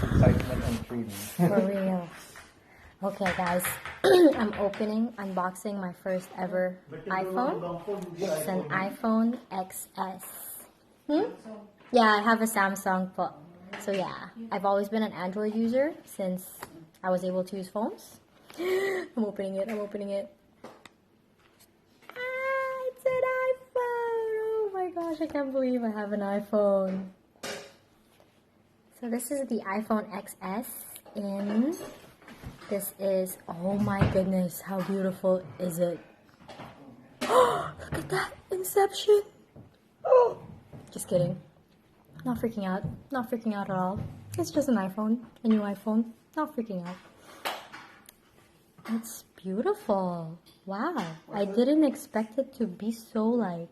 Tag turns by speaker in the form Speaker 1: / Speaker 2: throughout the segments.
Speaker 1: excitement and freedom.
Speaker 2: For real. Okay, guys. I'm unboxing my first ever iPhone. It's an iPhone XS. Yeah, I have a Samsung phone. So yeah, I've always been an Android user since I was able to use phones. I'm opening it. It's an iPhone! Oh my gosh, I can't believe I have an iPhone. So this is the iPhone XS in... This is... Oh my goodness, how beautiful is it? Oh, look at that! Inception! Oh! Just kidding. Not freaking out. Not freaking out at all. It's just an iPhone. A new iPhone. Not freaking out. It's beautiful. Wow. I didn't expect it to be so like...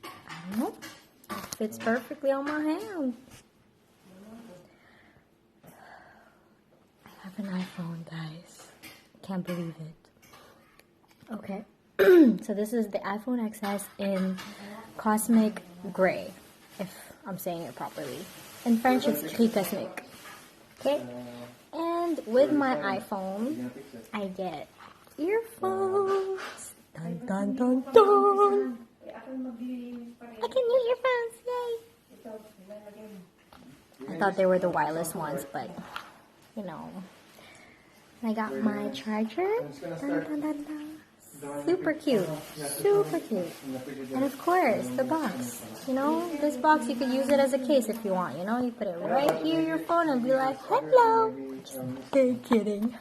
Speaker 2: I don't know. It fits perfectly on my hand. I have an iPhone, guys. Can't believe it. Okay. So this is the iPhone XS in Cosmic Gray, if I'm saying it properly. In French, it's Gris Cosmique. Okay? And with my iPhone, I get earphones. Dun dun dun dun. I can use earphones, yay! I thought they were the wireless ones, but you know. I got my charger. Dun, dun, dun, dun. Super cute. Super cute. And of course, the box. You know, this box, you could use it as a case if you want. You know, you put it right here, your phone, and be like, hello. Just kidding.